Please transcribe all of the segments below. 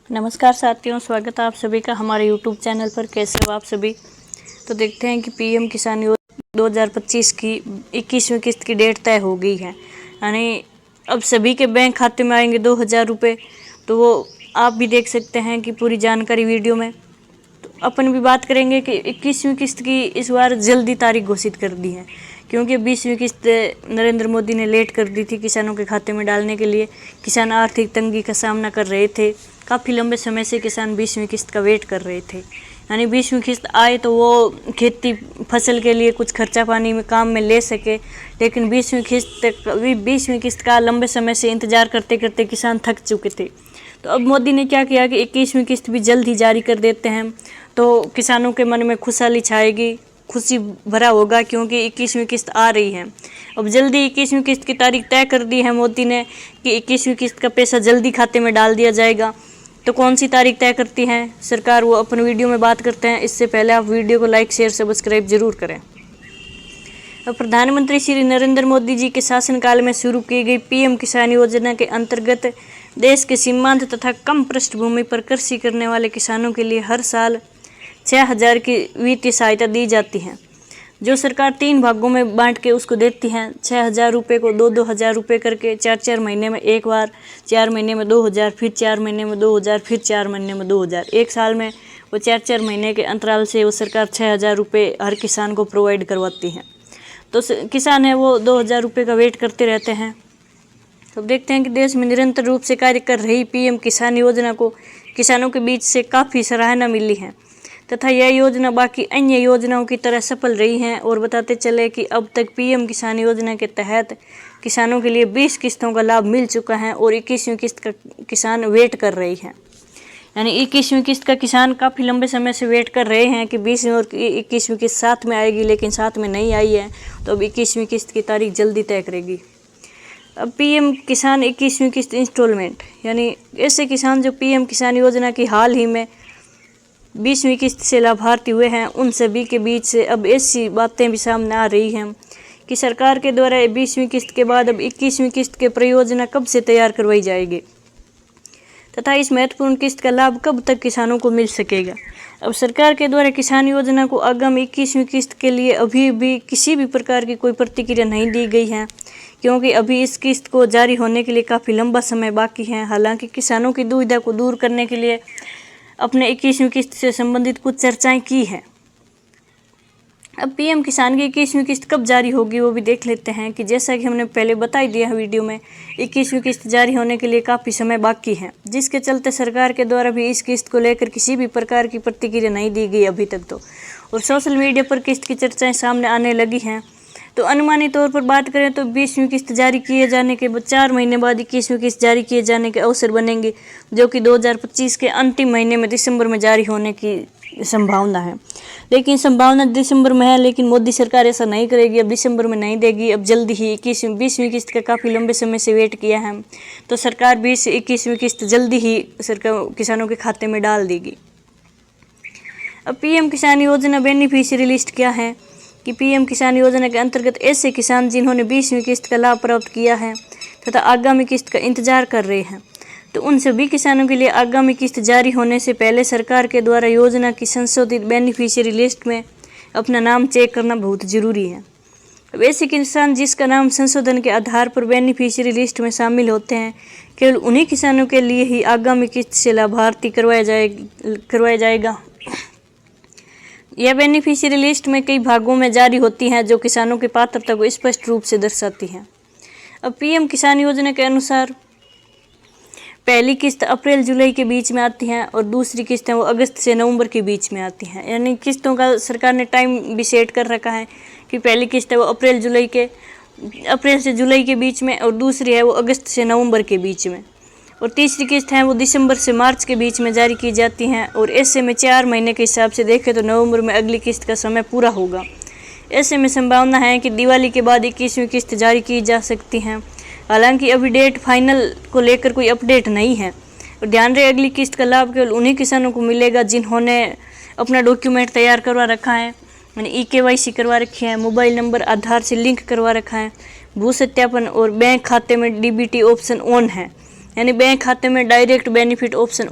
नमस्कार साथियों, स्वागत है आप सभी का हमारे यूट्यूब चैनल पर। कैसे हो आप सभी? तो देखते हैं कि पीएम किसान योजना 2025 की 21वीं किस्त की डेट तय हो गई है। यानी अब सभी के बैंक खाते में आएंगे 2000 रुपये। तो वो आप भी देख सकते हैं कि पूरी जानकारी वीडियो में। तो अपन भी बात करेंगे कि 21वीं किस्त की इस बार जल्दी तारीख घोषित कर दी है, क्योंकि 20वीं किस्त नरेंद्र मोदी ने लेट कर दी थी किसानों के खाते में डालने के लिए। किसान आर्थिक तंगी का सामना कर रहे थे। काफ़ी लंबे समय से किसान 20वीं किस्त का वेट कर रहे थे। यानी 20वीं किस्त आए तो वो खेती फसल के लिए कुछ खर्चा पानी में काम में ले सके, लेकिन 20वीं किस्त का लंबे समय से इंतज़ार करते करते किसान थक चुके थे। तो अब मोदी ने क्या किया कि 21वीं किस्त भी जल्द ही जारी कर देते हैं, तो किसानों के मन में खुशहाली छाएगी, खुशी भरा होगा, क्योंकि 21वीं किस्त आ रही है। अब जल्दी 21वीं किस्त की तारीख तय कर दी है मोदी ने कि 21वीं किस्त का पैसा जल्दी खाते में डाल दिया जाएगा। तो कौन सी तारीख तय करती है सरकार, वो अपन वीडियो में बात करते हैं। इससे पहले आप वीडियो को लाइक शेयर सब्सक्राइब जरूर करें। अब प्रधानमंत्री श्री नरेंद्र मोदी जी के शासनकाल में शुरू की गई पीएम किसान योजना के अंतर्गत देश के सीमांत तथा कम पृष्ठभूमि पर कृषि करने वाले किसानों के लिए हर साल 6000 की वित्तीय सहायता दी जाती है, जो सरकार 3 भागों में बांट के उसको देती है। 6000 रुपये को 2-2 हज़ार रुपये करके 4-4 महीने में एक बार, 4 महीने में 2000, फिर 4 महीने में 2000, फिर 4 महीने में 2000। एक साल में वो 4-4 महीने के अंतराल से वो सरकार 6000 रुपये हर किसान को प्रोवाइड करवाती है। तो किसान है वो 2000 रुपये का वेट करते रहते हैं। तो देखते हैं कि देश में निरंतर रूप से कार्य कर रही पीएम किसान योजना को किसानों के बीच से काफ़ी सराहना मिली है, तथा यह योजना बाकी अन्य योजनाओं की तरह सफल रही है। और बताते चले कि अब तक पीएम किसान योजना के तहत किसानों के लिए 20 किस्तों का लाभ मिल चुका है और 21वीं किस्त का किसान वेट कर रही है। यानी 21वीं किस्त का किसान काफ़ी लंबे समय से वेट कर रहे हैं कि 20वीं और 21वीं किस्त साथ में आएगी, लेकिन साथ में नहीं आई है। तो अब 21वीं किस्त की तारीख जल्दी तय करेगी। अब पीएम किसान 21वीं किस्त इंस्टॉलमेंट, यानी ऐसे किसान जो पीएम किसान योजना की हाल ही में 20वीं किस्त से लाभार्थी हुए हैं, उन सभी के बीच से अब ऐसी बातें भी सामने आ रही हैं कि सरकार के द्वारा 20वीं किस्त के बाद अब 21वीं किस्त के परियोजना कब से तैयार करवाई जाएगी, तथा इस महत्वपूर्ण किस्त का लाभ कब तक किसानों को मिल सकेगा। अब सरकार के द्वारा किसान योजना को आगामी 21वीं किस्त के लिए अभी भी किसी भी प्रकार की कोई प्रतिक्रिया नहीं दी गई है, क्योंकि अभी इस किस्त को जारी होने के लिए काफ़ी लंबा समय बाकी है। हालांकि किसानों की दुविधा को दूर करने के लिए अपने 21वीं किस्त से संबंधित कुछ चर्चाएं की हैं। अब पीएम किसान की 21वीं किस्त कब जारी होगी वो भी देख लेते हैं। कि जैसा कि हमने पहले बता ही दिया है वीडियो में, 21वीं किस्त जारी होने के लिए काफ़ी समय बाकी है, जिसके चलते सरकार के द्वारा भी इस किस्त को लेकर किसी भी प्रकार की प्रतिक्रिया नहीं दी गई अभी तक। तो और सोशल मीडिया पर किस्त की चर्चाएँ सामने आने लगी हैं। तो अनुमानित तौर पर बात करें तो 20वीं किस्त जारी किए जाने के बाद 4 महीने बाद 21वीं किस्त जारी किए जाने के अवसर बनेंगे, जो कि 2025 के अंतिम महीने में दिसंबर में जारी होने की संभावना है। लेकिन संभावना दिसंबर में है, लेकिन मोदी सरकार ऐसा नहीं करेगी, अब दिसंबर में नहीं देगी। अब जल्दी ही 20वीं किस्त का काफ़ी लंबे समय से वेट किया है, तो सरकार 21वीं किस्त जल्दी ही सरकार किसानों के खाते में डाल देगी। अब पीएम किसान योजना बेनिफिशियरी लिस्ट क्या है कि पीएम किसान योजना के अंतर्गत ऐसे किसान जिन्होंने 20वीं किस्त का लाभ प्राप्त किया है तथा आगामी किस्त का इंतजार कर रहे हैं, तो उन सभी किसानों के लिए आगामी किस्त जारी होने से पहले सरकार के द्वारा योजना की संशोधित बेनिफिशियरी लिस्ट में अपना नाम चेक करना बहुत ज़रूरी है। अब ऐसे किसान जिसका नाम संशोधन के आधार पर बेनिफिशियरी लिस्ट में शामिल होते हैं, केवल उन्हीं किसानों के लिए ही आगामी किस्त से लाभार्थी करवाया जाएगा। यह बेनिफिशियरी लिस्ट में कई भागों में जारी होती हैं, जो किसानों की पात्रता को स्पष्ट रूप से दर्शाती हैं। अब पीएम किसान योजना के अनुसार पहली किस्त अप्रैल जुलाई के बीच में आती हैं और दूसरी किस्तें वो अगस्त से नवंबर के बीच में आती हैं। यानी किस्तों का सरकार ने टाइम भी सेट कर रखा है कि पहली किस्त है वो अप्रैल से जुलाई के बीच में, और दूसरी है वो अगस्त से नवंबर के बीच में, और तीसरी किस्त है वो दिसंबर से मार्च के बीच में जारी की जाती हैं। और ऐसे में 4 महीने के हिसाब से देखें तो नवंबर में अगली किस्त का समय पूरा होगा। ऐसे में संभावना है कि दिवाली के बाद 21वीं किस्त जारी की जा सकती हैं। हालांकि अभी डेट फाइनल को लेकर कोई अपडेट नहीं है। और ध्यान रहे, अगली किस्त का लाभ केवल उन्हीं किसानों को मिलेगा जिन्होंने अपना डॉक्यूमेंट तैयार करवा रखा है, यानी EKYC करवा रखी है, मोबाइल नंबर आधार से लिंक करवा रखा है, भू सत्यापन और बैंक खाते में DBT ऑप्शन ऑन है। यानी बैंक खाते में डायरेक्ट बेनिफिट ऑप्शन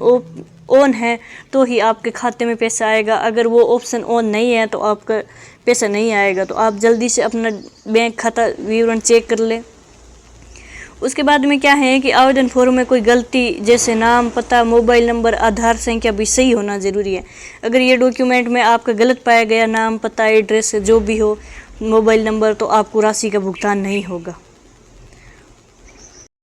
ऑन है तो ही आपके खाते में पैसा आएगा। अगर वो ऑप्शन ऑन नहीं है तो आपका पैसा नहीं आएगा। तो आप जल्दी से अपना बैंक खाता विवरण चेक कर लें। उसके बाद में क्या है कि आवेदन फॉर्म में कोई गलती जैसे नाम, पता, मोबाइल नंबर, आधार संख्या भी सही होना ज़रूरी है। अगर ये डॉक्यूमेंट में आपका गलत पाया गया, नाम, पता, एड्रेस जो भी हो, मोबाइल नंबर, तो आपको राशि का भुगतान नहीं होगा।